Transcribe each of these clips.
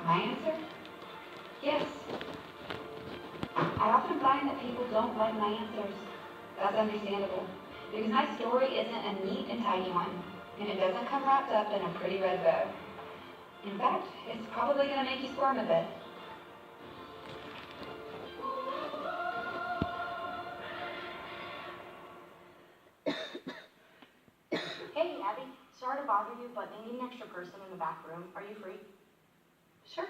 My answer? Yes. I often find that people don't like my answers. That's understandable, because my story isn't a neat and tidy one, and it doesn't come wrapped up in a pretty red bow. In fact, it's probably going to make you squirm a bit. Hey, Abby. Sorry to bother you, but they need an extra person in the back room. Are you free? Sure.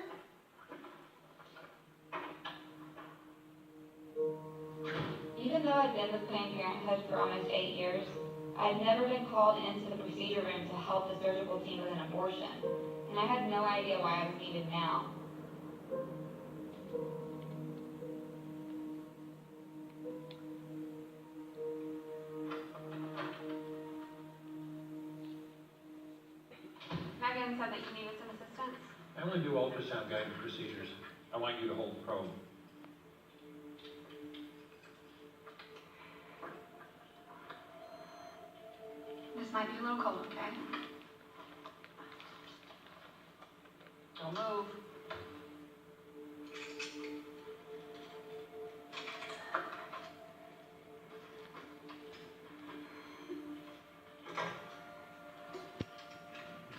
Even though I'd been with Planned Parenthood for almost 8 years, I'd never been called into the procedure room to help the surgical team with an abortion, and I had no idea why I was needed now. Megan said that you needed some assistance. I only do ultrasound guided procedures. I want you to hold the probe. This might be a little cold, okay? Don't move.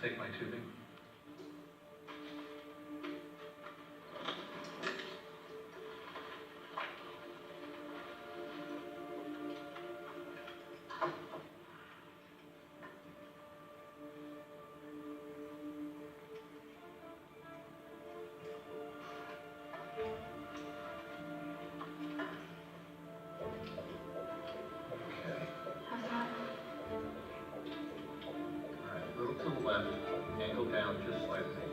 Take my tubing. How's that? All right, a little to the left, angle down just slightly.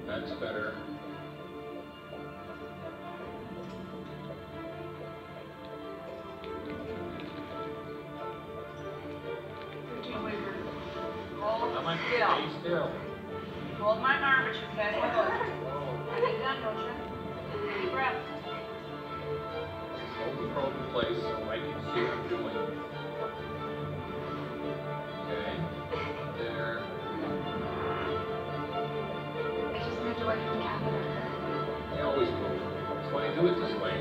That's better. Hold I might still. stay still. Hold my arm, but you said hold. Oh. I need done, don't you? Deep breath. Hold the probe in place so I can see what I'm doing. Okay. There. I just moved away from the catheter. I always move. That's why I do it this way.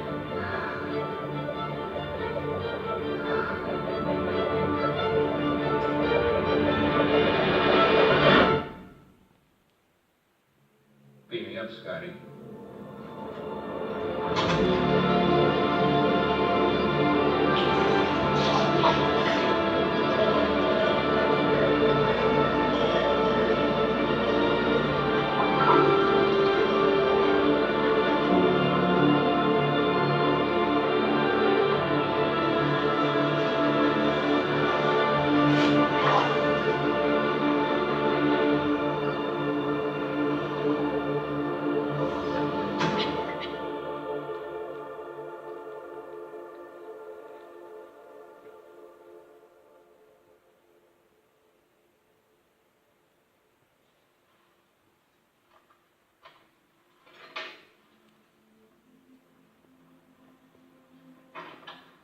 Beam me up, Scotty.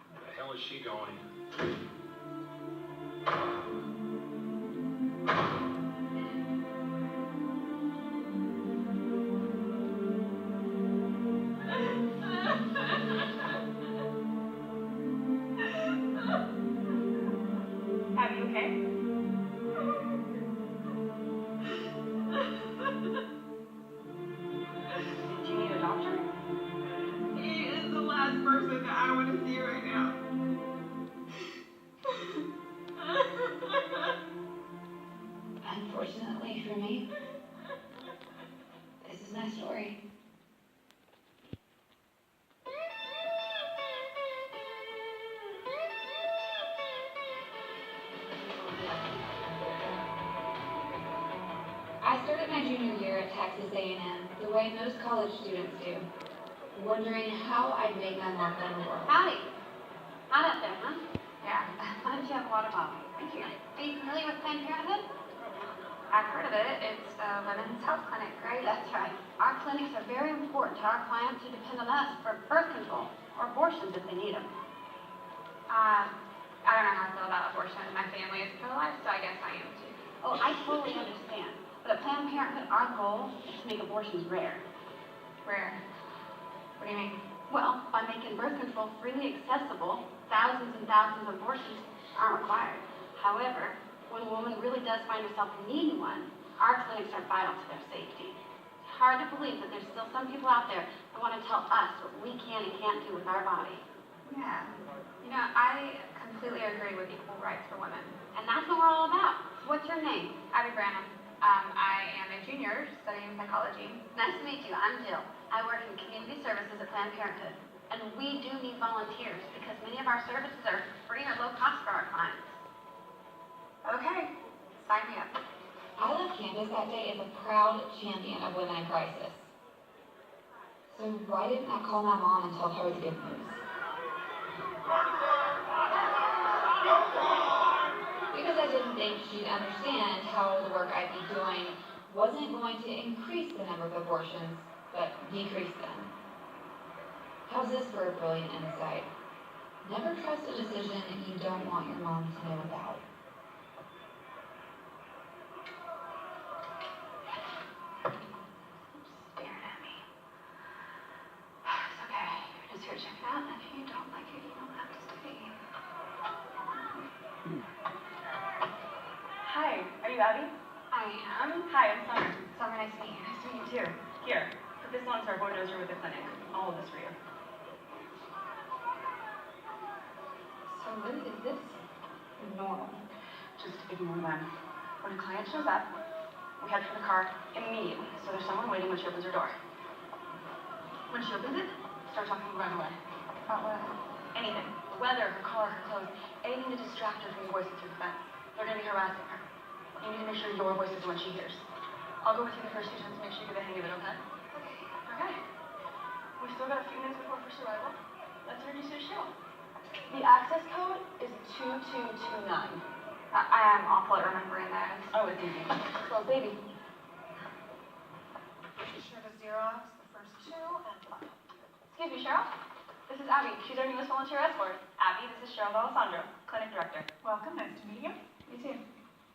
Where the hell is she going? Abby, okay? Do you need a doctor? He is the last person that I want to see right now. Unfortunately for me, this is my story. I started my junior year at Texas A&M the way most college students do, wondering how I'd make my mark on the world. Howdy. How'd that been, huh? Yeah. Why don't you have a water bottle? Thank you. Are you familiar with Planned Parenthood? I've heard of it. It's a women's health clinic, right? That's right. Our clinics are very important to our clients who depend on us for birth control or abortions if they need them. I don't know how I feel about abortion. My family is pro-life, so I guess I am too. Oh, I totally understand. But at Planned Parenthood, our goal is to make abortions rare. Rare. What do you mean? Well, by making birth control freely accessible, thousands and thousands of abortions aren't required. However, when a woman really does find herself needing one, our clinics are vital to their safety. It's hard to believe that there's still some people out there that want to tell us what we can and can't do with our body. Yeah. You know, I completely agree with equal rights for women. And that's what we're all about. So what's your name? Abby Branham. I am a junior studying psychology. Nice to meet you. I'm Jill. I work in community services at Planned Parenthood. And we do need volunteers because many of our services are free or low cost for our clients. Okay. Sign me up. I left campus that day as a proud champion of women in crisis. So why didn't I call my mom and tell her the good news? Because I didn't think she'd understand how the work I'd be doing wasn't going to increase the number of abortions, but decrease them. How's this for a brilliant insight? Never trust a decision you don't want your mom to know about. Staring at me. It's okay. You're just here to check it out. And if you don't like it, you don't have to stay. Hi, are you Abby? I am. Hi, I'm Summer. Summer, nice to meet you. Nice to meet you too. Here, put this on so our board knows you're with the clinic. I'll hold this for you. So really, is this normal? Just ignore them. When a client shows up, we head for the car immediately, so there's someone waiting when she opens her door. When she opens it, start talking right away. About what? Anything. The weather, her car, her clothes, anything to distract her from the voices through the fence. They're going to be harassing her. You need to make sure your voice is the one she hears. I'll go with you the first few times to make sure you get the hang of it, okay? Okay. We've still got a few minutes before first arrival. Let's introduce you to Cheryl. The access code is 2229. I am awful at remembering those. Oh, it's easy. Well, baby. Be sure to Xerox the first two and file. Excuse me, Cheryl. This is Abby. She's our newest volunteer escort. Abby, this is Cheryl D'Alessandro, clinic director. Welcome, nice to meet you. You too.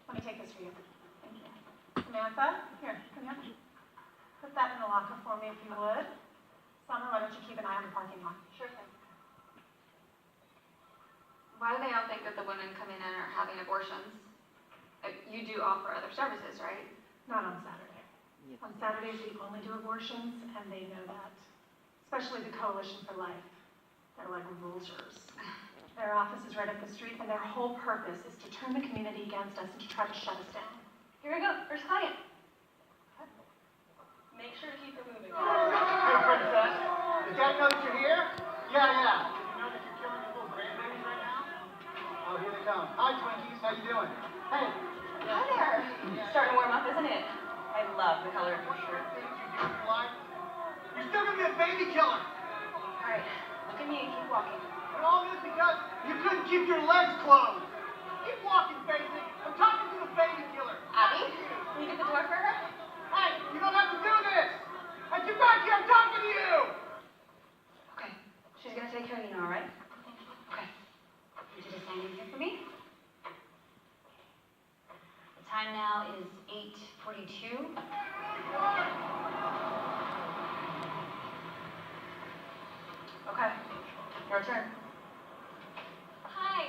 Let me take this for you. Thank you. Samantha, here, come here. Put that in the locker for me if you would. Summer, why don't you keep an eye on the parking lot? Sure thing. Why do they all think that the women coming in are having abortions? You do offer other services, right? Not on Saturday. On Saturdays, we only do abortions, and they know that. Especially the Coalition for Life. They're like vultures. Their office is right up the street, and their whole purpose is to turn the community against us and to try to shut us down. Here we go. First client. Make sure to keep it moving. Hey, princess. Does Dad know that you're here? Yeah. Did you know that you're killing your little grandbabies right now? Oh, here they come. Hi, Twinkies. How you doing? Hey. Hi there. Starting to warm up, isn't it? I love the color of your shirt. Things you do in your life. You're still gonna be a baby killer. All right. Look at me and keep walking. And all this because you couldn't keep your legs closed. Keep walking, basic. I'm talking to the baby killer. Abby, can you get the door for her? Hey, you don't have to do this. Hey, get back here. I'm talking to you. Okay. She's gonna take care of you now, all right? Okay. Would you just stand in here for me? The time now is 8:42. Okay. Your turn. Hi,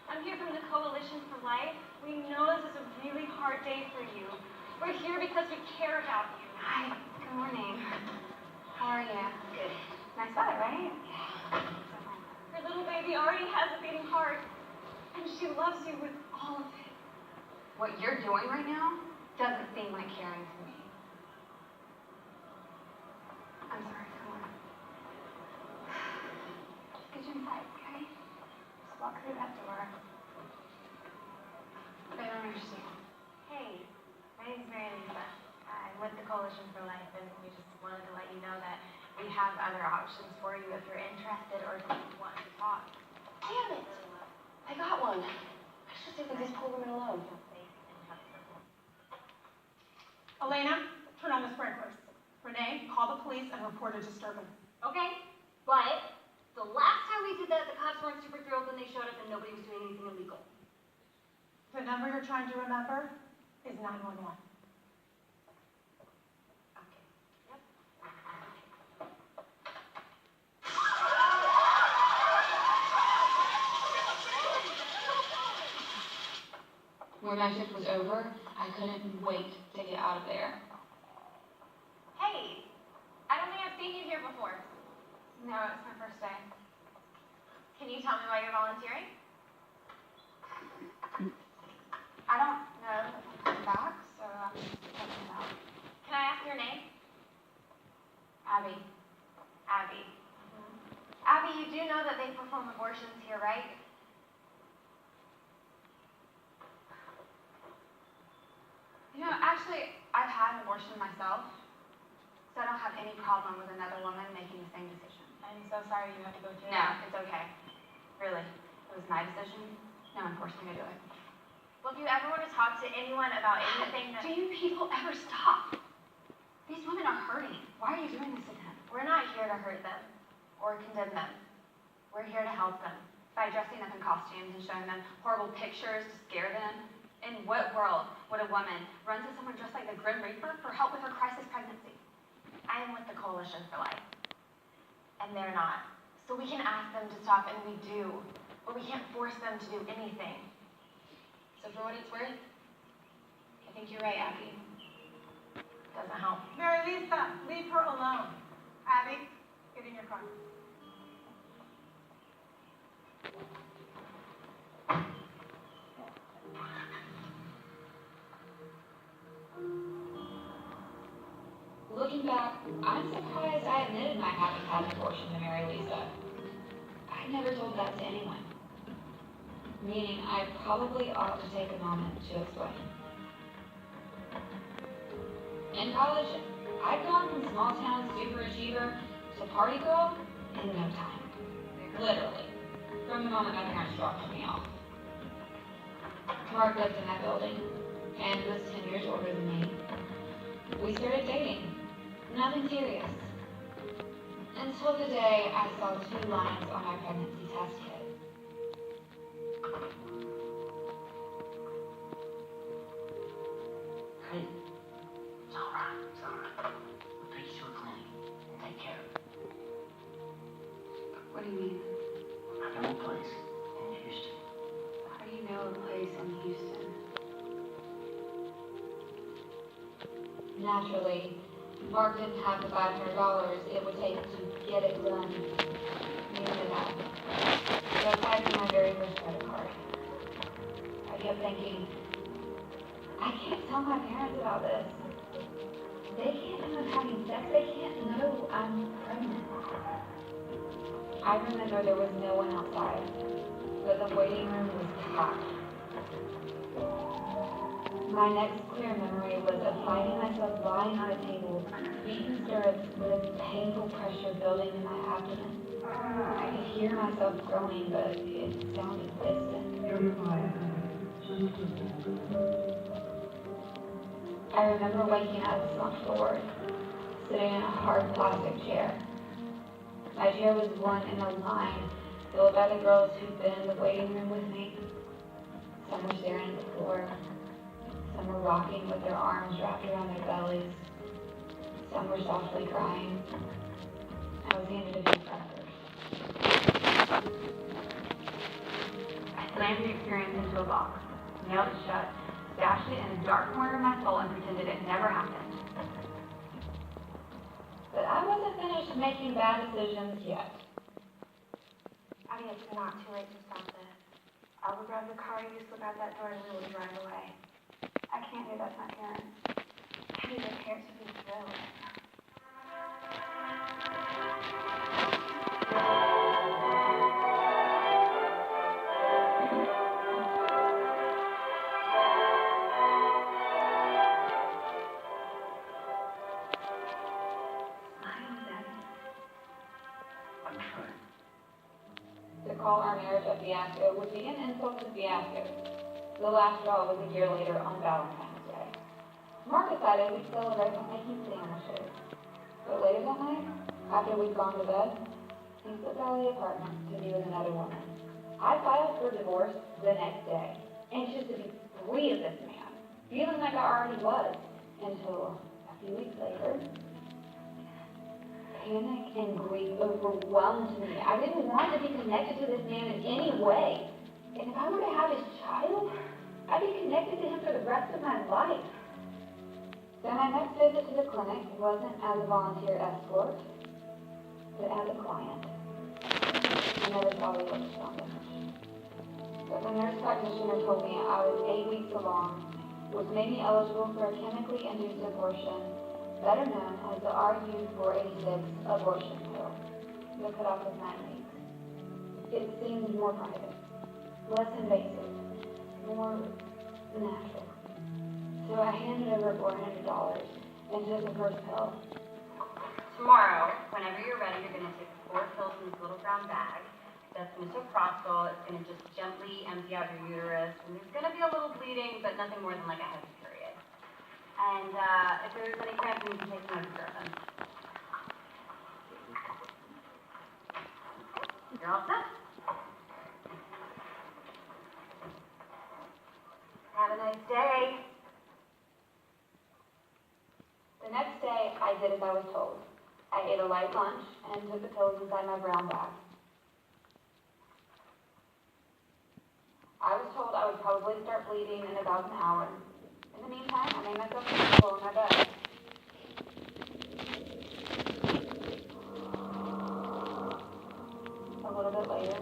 I'm here from the Coalition for Life. We know this is a really hard day for you. We're here because we care about you. Hi, good morning. How are you? Good. Nice weather, right? Your little baby already has a beating heart, and she loves you with all of it. What you're doing right now doesn't seem like caring for me. I'm sorry, come on. Just get you inside, okay? Just walk through that door. I don't understand. Hey, my name's Mary Lisa. I'm with the Coalition for Life, and we just wanted to let you know that we have other options for you if you're interested or if you want to talk. Damn it! I got one. I should leave this poor woman alone. Elena, turn on the sprinklers. Renee, call the police and report a disturbance. Okay, but the last time we did that, the cops weren't super thrilled when they showed up and nobody was doing anything illegal. The number you're trying to remember is 911. When my shift was over, I couldn't wait to get out of there. Hey, I don't think I've seen you here before. No, it's my first day. Can you tell me why you're volunteering? I don't know if I'm back, so I'm just checking it out. Can I ask your name? Abby. Abby. Abby, you do know that they perform abortions here, right? You know, actually, I've had an abortion myself, so I don't have any problem with another woman making the same decision. I'm so sorry you have to go through No, that. it's okay. Really. It was my decision. No one forced me to do it. Well, if you ever want to talk to anyone about anything that... Do you people ever stop? These women are hurting. Why are you doing this to them? We're not here to hurt them or condemn them. We're here to help them. By dressing up in costumes and showing them horrible pictures to scare them? In what world would a woman run to someone dressed like the Grim Reaper for help with her crisis pregnancy? I am with the Coalition for Life, and they're not. So we can ask them to stop, and we do, but we can't force them to do anything. So for what it's worth, I think you're right, Abby. Doesn't help. Mary Lisa, leave her alone. Abby, get in your car. Looking back, I'm surprised I admitted my having had an abortion to Mary Lisa. I never told that to anyone. Meaning I probably ought to take a moment to explain. In college, I'd gone from small town super achiever to party girl in no time. Literally. From the moment my parents dropped me off. Mark lived in that building, and was 10 years older than me. We started dating. Nothing serious. Until the day I saw 2 lines on my pregnancy test kit. Hey, it's all right, it's all right. We'll take you to a clinic. We'll take care of it. What do you mean? I know a place in Houston. How do you know a place in Houston? Naturally, Mark didn't have the $500 it would take to get it done. Neither did I. So aside from my very first credit card, I kept thinking, I can't tell my parents about this. They can't know I'm having sex. They can't know I'm pregnant. I remember there was no one outside, but the waiting room was packed. My next clear memory was of finding myself lying on a table, feet in stirrups, with a painful pressure building in my abdomen. I could hear myself groaning, but it sounded distant. I remember waking up slumped forward, sitting in a hard plastic chair. My chair was one in a line filled by the girls who'd been in the waiting room with me. Some were staring at the floor. Some were rocking with their arms wrapped around their bellies. Some were softly crying. I was handed a few crackers. I slammed the experience into a box, nailed it shut, stashed it in a dark corner of my soul, and pretended it never happened. But I wasn't finished making bad decisions yet. I mean, it's not too late to stop this. I will grab the car, you slip out that door, and we will drive away. I can't do that to my parents. Abby, your parents would be thrilled. I'm trying. To call our marriage a fiasco would be an insult to fiasco. The last straw was a year later on Valentine's Day. Mark decided we'd celebrate by making sandwiches. But later that night, after we'd gone to bed, he slipped out of the apartment to be with another woman. I filed for divorce the next day, anxious to be free of this man, feeling like I already was, until a few weeks later, panic and grief overwhelmed me. I didn't want to be connected to this man in any way. And if I were to have his child, I'd be connected to him for the rest of my life. So my next visit to the clinic wasn't as a volunteer escort, but as a client. I never thought we looked stronger. But the nurse practitioner told me I was 8 weeks along, which made me eligible for a chemically induced abortion, better known as the RU486 abortion pill. The cutoff was 9 weeks. It seemed more private, less invasive, more natural. So I handed over $400 and took the first pill. Tomorrow, whenever you're ready, you're going to take 4 pills in this little brown bag. That's misoprostol. It's going to just gently empty out your uterus. And there's going to be a little bleeding, but nothing more than like a heavy period. And if there's any cramping, you can take some ibuprofen. You're all set. Have a nice day. The next day, I did as I was told. I ate a light lunch and took the pills inside my brown bag. I was told I would probably start bleeding in about an hour. In the meantime, I made myself comfortable in my bed. A little bit later,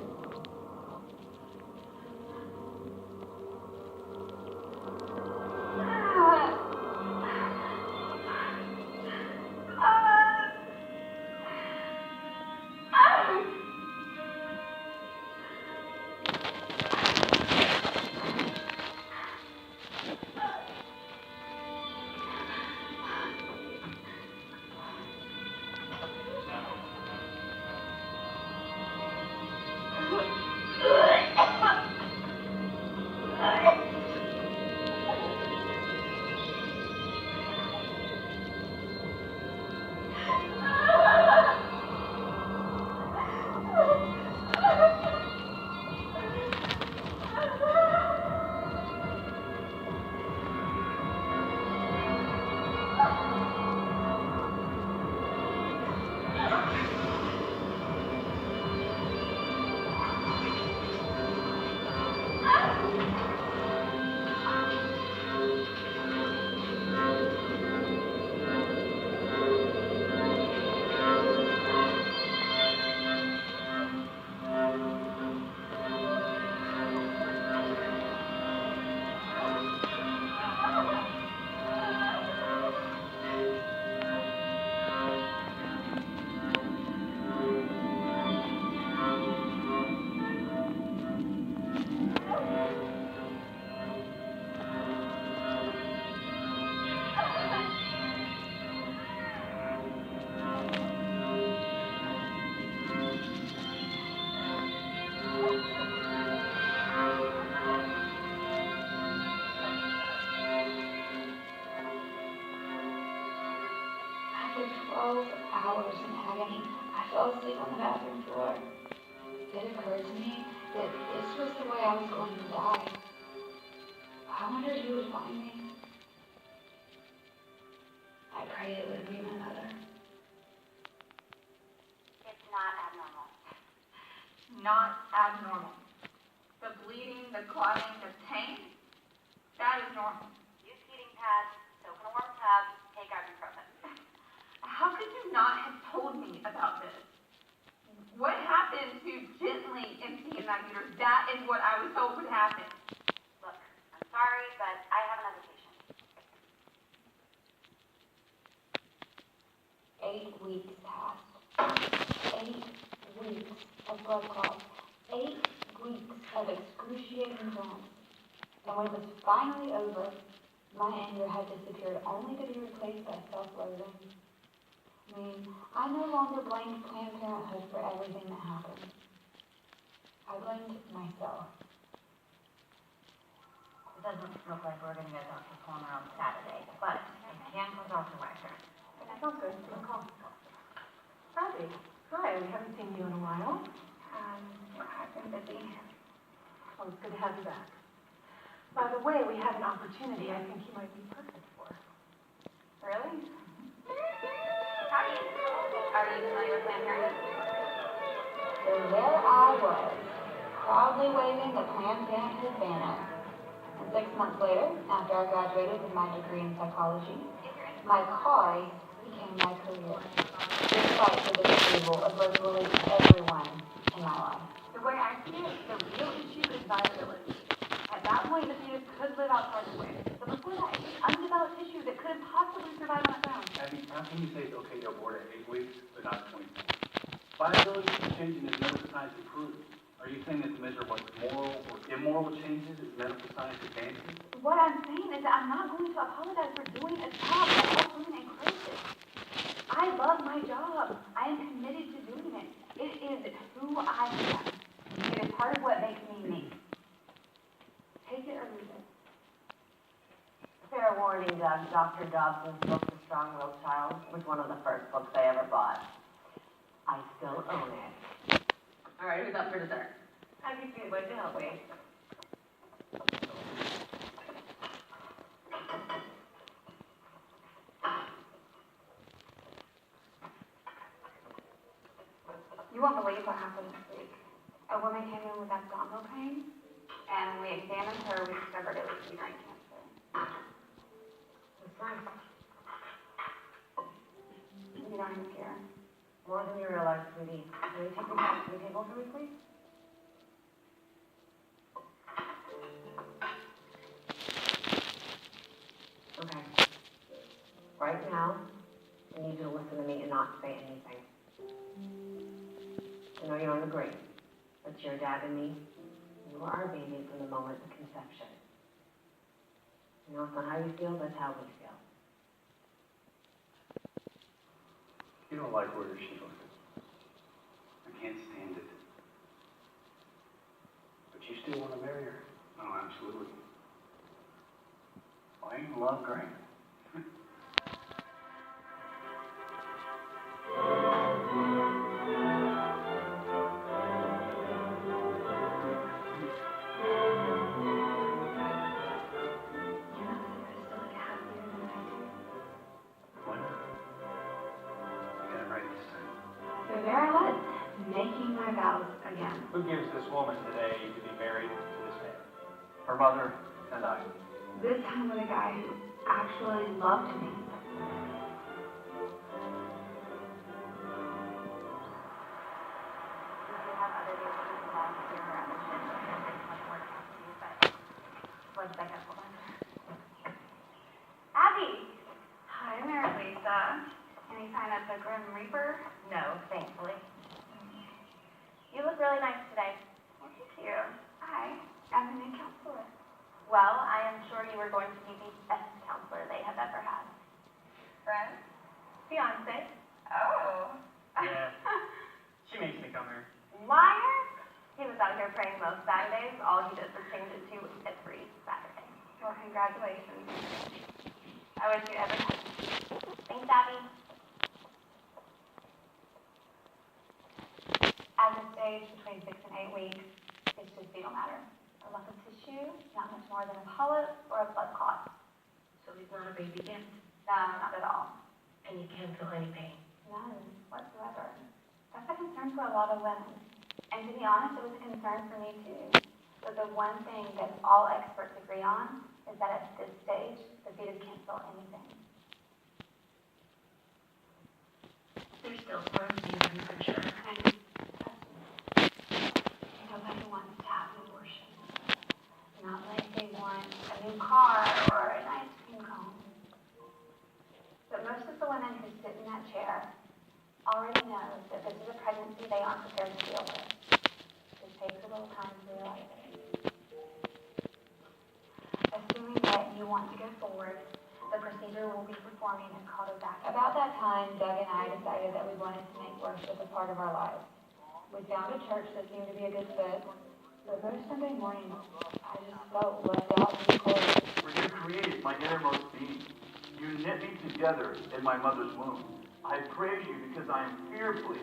after 12 hours in agony, I fell asleep on the bathroom floor. It occurred to me that this was the way I was going to die. I wondered who would find me. I prayed it would be my mother. It's not abnormal. Not abnormal. The bleeding, the clotting, the pain, that is normal. Use heating pads, soak in a warm tub, take ibuprofen. How could you not have told me about this? What happened to gently emptying my uterus? That is what I was told would happen. Look, I'm sorry, but I have another patient. 8 weeks passed. 8 weeks of blood clots. 8 weeks of excruciating cramps. And when it was finally over, my anger had disappeared, only to be replaced by self-loathing. I mean, I no longer blamed Planned Parenthood for everything that happened. I blamed myself. It doesn't look like we're going to get Dr. Palmer on Saturday, but we can go Dr. Wagner. That sounds good. No call. Abby, hi. We haven't seen you in a while. I've been busy. Well, it's good to have you back. By the way, we have an opportunity I think you might be perfect for. Really? Are you familiar with Planned Parenthood? So there I was, proudly waving the Planned Parenthood banner. And 6 months later, after I graduated with my degree in psychology, my cause became my career, despite the disapproval of virtually everyone in my life. The way I see it, the real issue is viability. At that point, the fetus could live outside the womb. But before that, it's just undeveloped tissue that couldn't possibly survive on its own. Abby, how can you say it's okay to abort at 8 weeks, but not 24? Viability is changing as medical science improves. Are you saying that the measure of what's moral or immoral changes as medical science advances? What I'm saying is that I'm not going to apologize for doing a job that helps women in crisis. I love my job. I am committed to doing it. It is who I am. It is part of what makes me me. Take it or leave it. Fair warning, Doug. Dr. Dobson's book, The Strong-Willed Child, was one of the first books I ever bought. I still own it. All right, who's up for dessert? How do you feel about that way? You won't believe what happened this week. A woman came in with abdominal pain, and when we examined her, we discovered it was uterine cancer. That's nice. You don't even care. More than you realize, sweetie. Can you take me back to the table for me, please? Okay. Right now, I need you to listen to me and not say anything. I know you don't agree, but your dad and me, you are our baby from the moment of conception. You know, it's not how you feel, that's how we feel. You don't like where she looks. I can't stand it. But you still want to marry her? Oh, absolutely. Why you love Grant? So there I was, making my vows again. Who gives this woman today to be married to this man? Her mother and I. This time with a guy who actually loved me. Abby! Hi, Mary Lisa. Can you sign up the Grim Reaper? No, thankfully. You look really nice today. Well, thank you. Hi, I'm the new counselor. Well, I am sure you are going to be the best counselor they have ever had. Friend? Fiance. Oh. Yeah. She makes me come here. Liar! He was out here praying most Saturdays. All he does is change it to every Saturday. Well, congratulations. I wish you every time. Thanks, Abby. At this stage, between 6 and 8 weeks, it's just fetal matter. A lump of tissue, not much more than a polyp or a blood clot. So he's not a baby yet, No, not at all. and you can't feel any pain. None whatsoever. That's a concern for a lot of women. And to be honest, it was a concern for me too. But the one thing that all experts agree on is that at this stage, the fetus can't feel anything. There's still time to be for sure. And nobody wants to have an abortion. Not like they want a new car or an ice cream cone. But most of the women who sit in that chair already know that this is a pregnancy they aren't prepared to deal with. It takes a little time to realize it. Assuming that you want to go forward, the procedure we'll be performing is called a vacuum. About that time, Doug and I decided that we wanted to make worship a part of our lives. We found a church that seemed to be a good fit, but most Sunday mornings, I just felt left out in the cold. For you created my innermost being. You knit me together in my mother's womb. I praise you because I am fearfully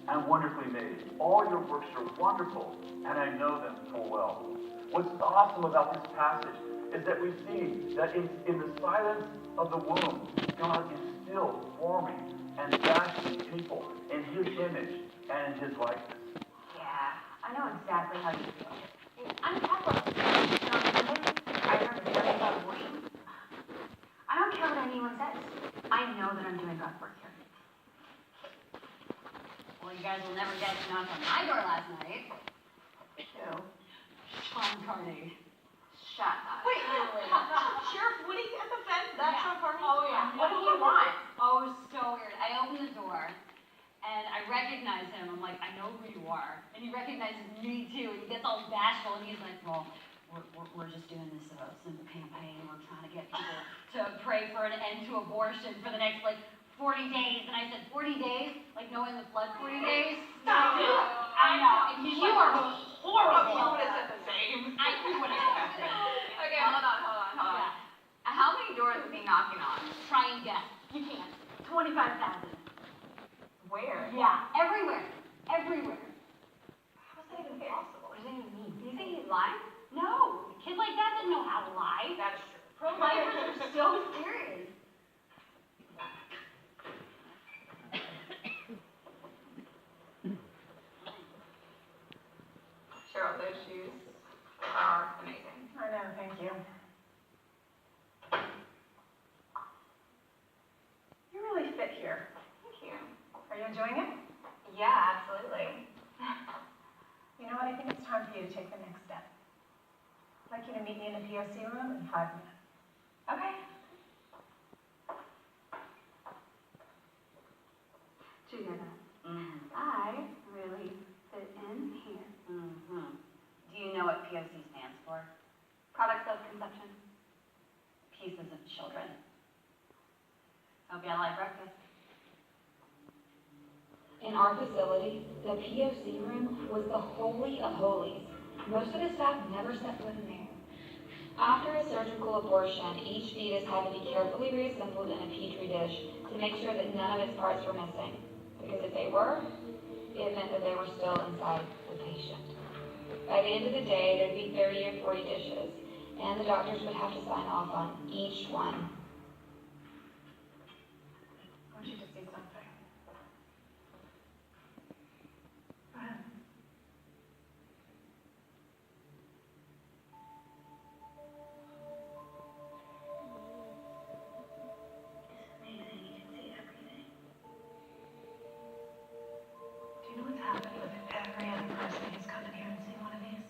and wonderfully made. All your works are wonderful, and I know them full well. What's awesome about this passage is that we see that in the silence of the womb, God is still forming and fashioning people in His image and in His likeness. Yeah, I know exactly how you feel. I'm Catholic. On Sundays, I remember says. I know that I'm doing God's work here. Well, you guys will never guess who knocked on my door last night. Who? Sean Carney. Shut up. Wait, Sheriff Woody at the fence, that's Yeah. Sean Carney? Oh, yeah. What do you want? Oh, it was so weird. I opened the door, and I recognize him. I'm like, I know who you are. And he recognizes me, too. And he gets all bashful, and he's like, well, we're just doing this simple campaign. We're trying to get people to pray for an end to abortion for the next, 40 days. And I said, 40 days? Like knowing the flood 40 days? Stop it. I know. And you are horrible. You would have said the same. I would have said the same. Okay, hold on. Yeah. How many doors is he knocking on? Try and guess. You can't. 25,000. Where? Yeah, everywhere. Everywhere. How's that even possible? What does that even mean? You think he's lying? No, a kid like that doesn't know how to lie. That's true. Pro-lifers are so serious. Cheryl, those shoes are amazing. I know, thank you. You really fit here. Thank you. Are you enjoying it? Yeah, absolutely. You know what, I think it's time for you to take the next step. I'd like you to meet me in the POC room in 5 minutes. Okay. Did you hear that? Mm-hmm. I really fit in here. Mm-hmm. Do you know what POC stands for? Product self-consumption. Pieces of children. Hope you had light breakfast. In our facility, the POC room was the holy of holies. Most of the staff never set foot in there. After a surgical abortion, each fetus had to be carefully reassembled in a petri dish to make sure that none of its parts were missing. Because if they were, it meant that they were still inside the patient. By the end of the day, there'd be 30 or 40 dishes, and the doctors would have to sign off on each one. I want you to see something. Go ahead. Do you know what's happened with every other person who's come in here and seen one of these?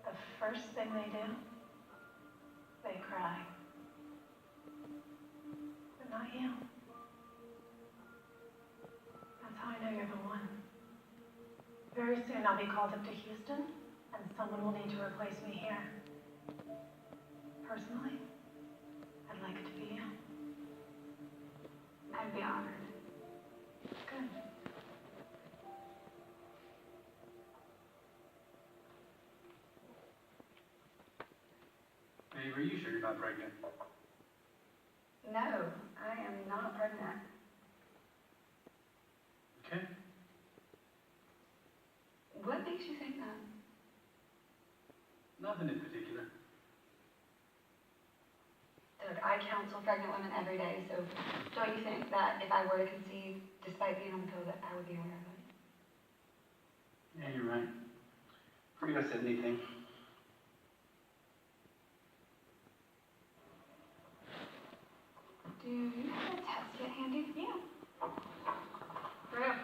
The first thing they do, they cry. But not you. That's how I know you're the one. Very soon I'll be called up to Houston, and someone will need to replace me here. Personally, I'd like it to be you. I'd be honored. Good. Babe, are you sure you're not pregnant? No, I am not pregnant. Okay. What makes you think that? Nothing in particular. Look, I counsel pregnant women every day, so don't you think that if I were to conceive, despite being on the pill, that I would be aware of it? Yeah, you're right. Forget I said anything. Do you have a test kit handy? Yeah. Right up.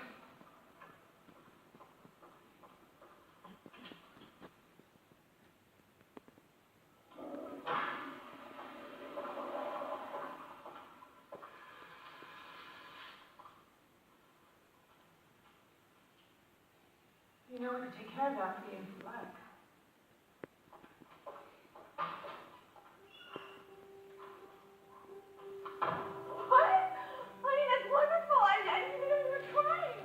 You know we can take care of that for you if you like. What? Honey, that's wonderful. I didn't even know you were trying.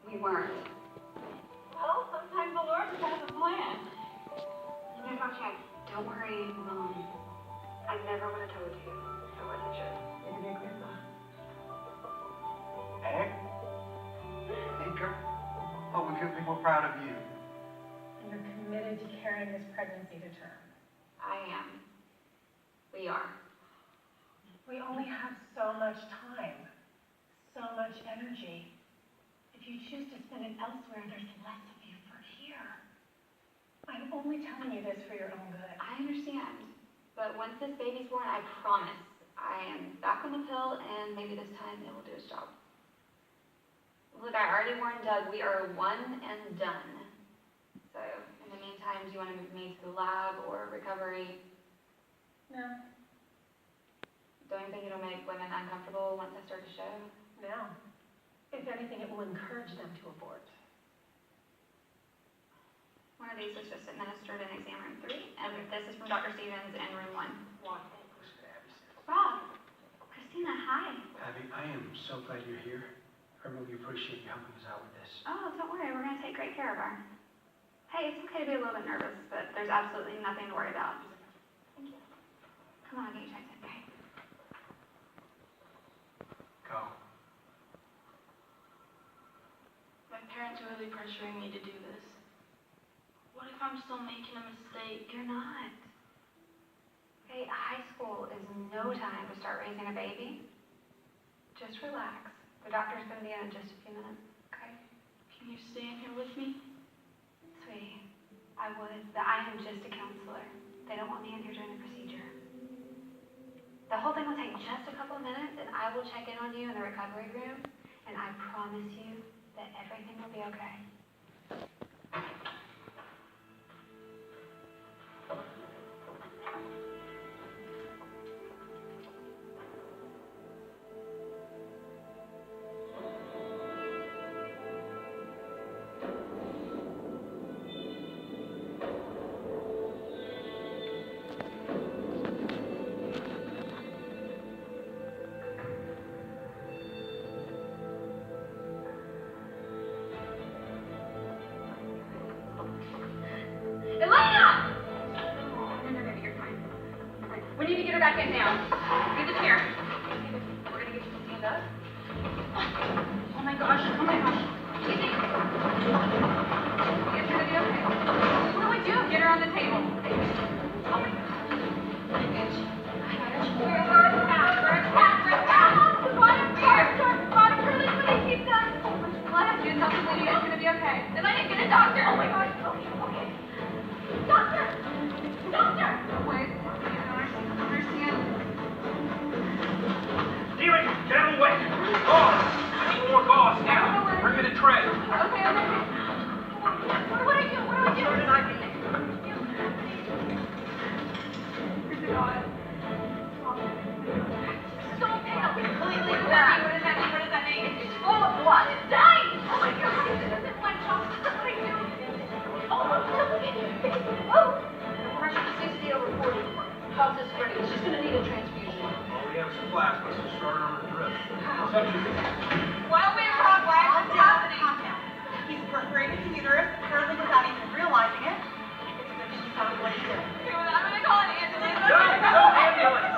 We weren't. Well, sometimes the Lord just has a plan. It's okay. Don't worry, Mom. I never would have told you. I wasn't sure. You're gonna be a grandma. Hey? Anchor? Oh, we couldn't be more proud of you. And you're committed to carrying this pregnancy to term. I am. We are. We only have so much time, so much energy. If you choose to spend it elsewhere, there's less of you for here. I'm only telling you this for your own good. I understand. But once this baby's born, I promise I am back on the pill, and maybe this time it will do its job. Look, I already warned Doug, we are one and done. So, in the meantime, do you want to move me to the lab or recovery? No. Don't you think it'll make women uncomfortable once I start to show? No. If anything, it will encourage them to abort. One of these was just administered in exam room 3, and this is from Dr. Stevens in room 1. Rob! Christina, hi. Abby, I am so glad you're here. I really appreciate you helping us out with this. Oh, don't worry, we're going to take great care of her. Hey, it's okay to be a little bit nervous, but there's absolutely nothing to worry about. Thank you. Come on, I'll get you checked in, okay? Go. My parents are really pressuring me to do this. What if I'm still making a mistake? You're not. Hey, high school is no time to start raising a baby. Just relax. The doctor's going to be in just a few minutes, okay? Can you stay in here with me? Sweetie, I would, but I am just a counselor. They don't want me in here during the procedure. The whole thing will take just a couple of minutes, and I will check in on you in the recovery room, and I promise you that everything will be okay. We need to get her back in now. Get the chair. We're going to get you to stand up. Oh my gosh, oh my gosh. Easy. It's going to be okay. What do I do? Get her on the table. Oh my gosh. I got you. Where's the cat? Where's the cat? Where's the cat? The bottom part. The bottom really, really keep done. Oh my gosh. Well, I have to do something with you. It's going to be okay. If I didn't get a doctor. Oh my gosh. Okay, okay. Doctor! Doctor! Wait. Steven, get out of the way! Gauze! I need more gauze now. Bring me the tray. Okay. What do I do? What do I do? Where did I be? Here's the gauze. So pale. Completely black. What does that mean? What does that mean? It's full of blood. It's dying. Oh my God. This isn't one shot. This is what I do. Oh, look at your face. Oh. The pressure is 60 over 40. Pulse is spreading. She's going to need a transfusion. All we have is a flask. Let's just start her on the drip. While we're what's happening? He's perforated his uterus, apparently without even realizing it. It's as if she's not what he's doing. I'm going to call an ambulance. No ambulance!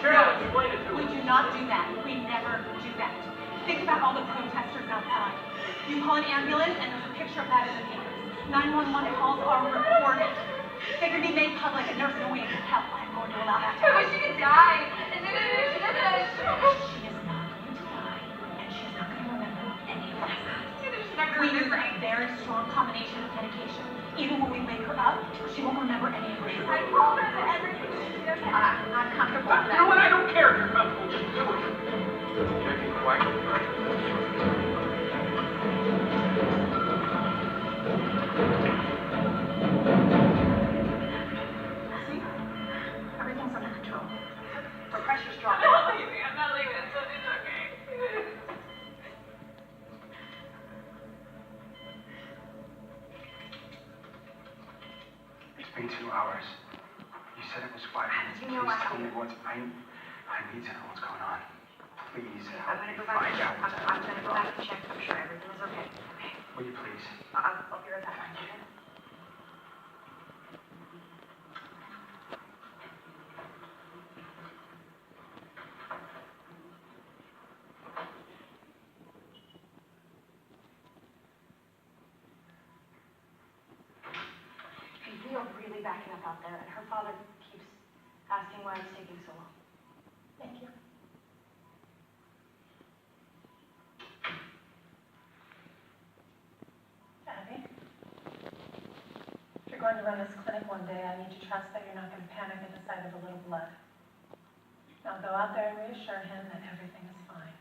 Cheryl, explain it to We us. do not do that. We never do that. Think about all the protesters outside. You call an ambulance and there's a picture of that in the papers. 911 calls are recorded. They can be made public and there's no way in hell I'm going to allow that to I wish happen. she could die. And then she doesn't. She is not going to die, and she's not going to remember any of this. We use a very strong combination of medication. Even when we wake her up, she won't remember any of this. I told her that everything would be okay. I'm comfortable with You know that. what? I don't care if you're comfortable. Just do it. Checking coagulant pressure. Everything's under control. Her pressure's dropping. I'm not leaving. It's okay. It's been 2 hours. You said it was 5 minutes. You know Please tell me what's... I need to know what's going on. Please I'm help going to me go back find out what's I'm going to go back and check. I'm sure everything is okay. Okay. Will you please? I'll be right back. Okay? We are really backing up out there, and her father keeps asking why it's taking so long. Thank you. Abby, if you're going to run this clinic one day, I need to trust that you're not going to panic at the sight of a little blood. Now go out there and reassure him that everything is fine.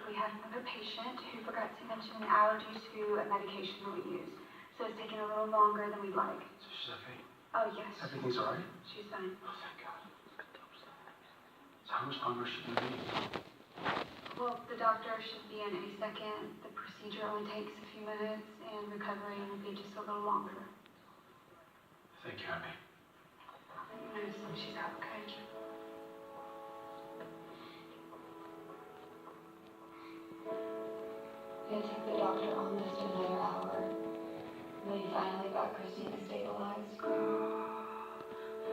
We had another patient who forgot to mention an allergy to a medication that we use. So it's taking a little longer than we'd like. So she's okay? Oh, yes. Everything's all right? She's fine. Oh, thank God. So how much longer should we wait? Well, the doctor should be in any second. The procedure only takes a few minutes, and recovering will be just a little longer. Thank you, Abby. So she's out, okay? It took the doctor almost another hour. We finally got Christina stabilized.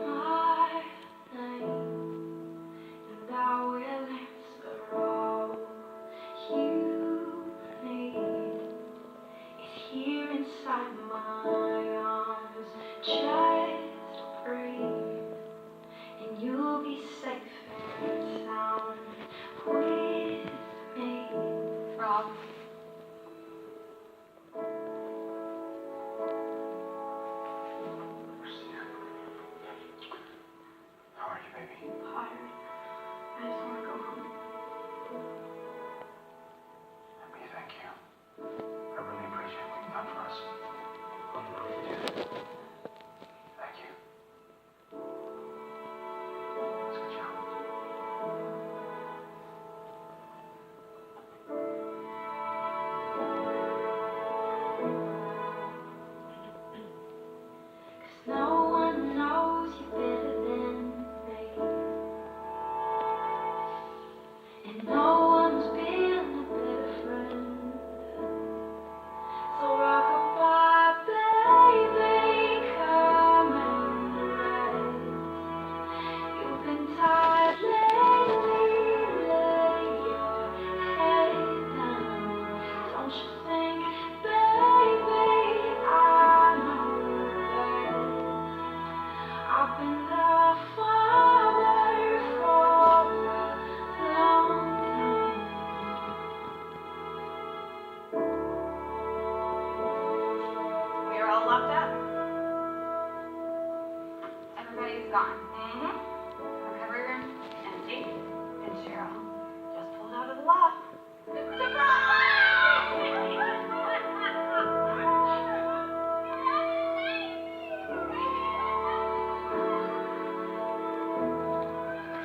My name, and I will answer all you need. It's here inside my arms. Just breathe, and you'll be safe and sound with me. Rob. How are you, baby? Tired. I just want to go home. Abby, thank you. I really appreciate what you've done for us. On the road you did. Thank you. That's a good job. No one knows you better than me, and no one's been a better friend. So rock-a-bye, baby, come and rest. You've been tired lately, lay your head down. Don't you think, baby, I know best. I've been a father for a long time. We are all locked up. Everybody's gone. Recovery room, empty. And Cheryl Just pulled out of the lot.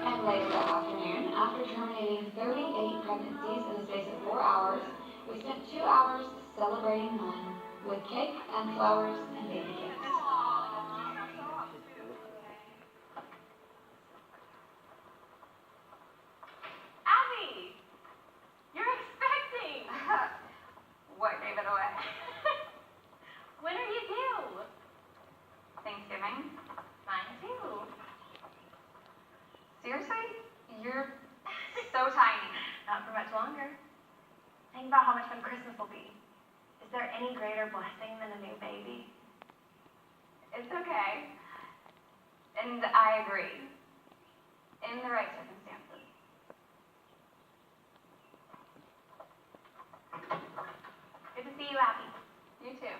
And later that afternoon, after terminating 38 pregnancies in the space of 4 hours, we spent 2 hours celebrating one with cake and flowers and baby cakes. Abby! You're expecting! What gave it away? When are you due? Thanksgiving? Mine too. Seriously? You're so tiny. Not for much longer. Think about how much fun Christmas will be. Is there any greater blessing than a new baby? It's okay. And I agree. In the right circumstances. Good to see you, Abby. You too.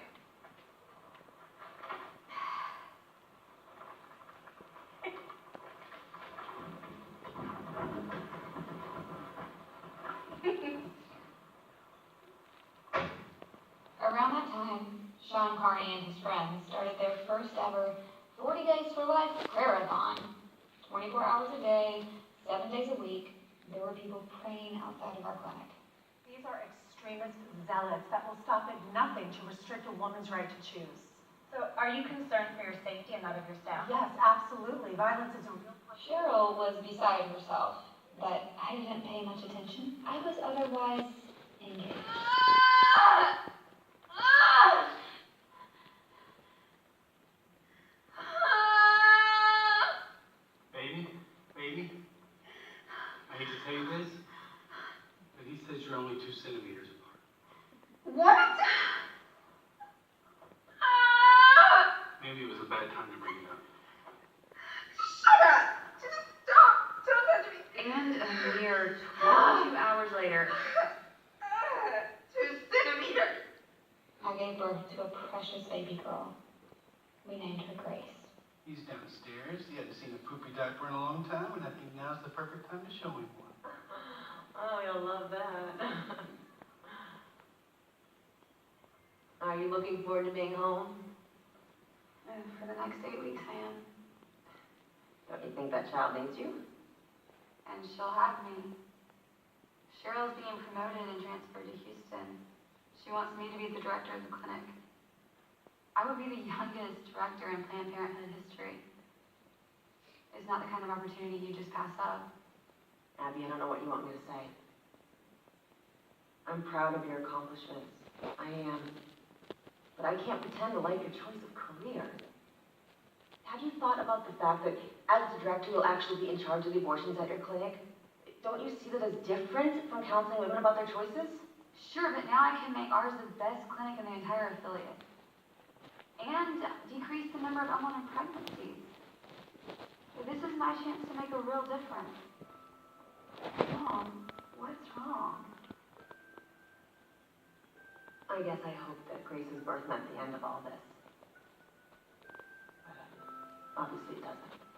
Around that time, Sean Carney and his friends started their first ever 40 Days for Life prayer-a-thon. 24 hours a day, 7 days a week, there were people praying outside of our clinic. These are extremist zealots that will stop at nothing to restrict a woman's right to choose. So are you concerned for your safety and that of your staff? Yes, absolutely. Violence is a real problem. Cheryl was beside herself, but I didn't pay much attention. I was otherwise engaged. 2 centimeters apart. What? Maybe it was a bad time to bring it up. Shut up! Just stop! Don't touch me! And a mere 22 hours later, 2 centimeters! I gave birth to a precious baby girl. We named her Grace. He's downstairs. He hadn't seen a poopy diaper in a long time, and I think now's the perfect time to show him one. oh, you'll love that. Are you looking forward to being home? For the next 8 weeks, I am. Don't you think that child needs you? And she'll have me. Cheryl's being promoted and transferred to Houston. She wants me to be the director of the clinic. I would be the youngest director in Planned Parenthood history. It's not the kind of opportunity you just pass up. Abby, I don't know what you want me to say. I'm proud of your accomplishments. I am. But I can't pretend to like your choice of career. Have you thought about the fact that as the director, you'll actually be in charge of the abortions at your clinic? Don't you see that as different from counseling women about their choices? Sure, but now I can make ours the best clinic in the entire affiliate. And decrease the number of unwanted pregnancies. This is my chance to make a real difference. Mom, what's wrong? I guess I hope that Grace's birth meant the end of all this. But obviously it doesn't.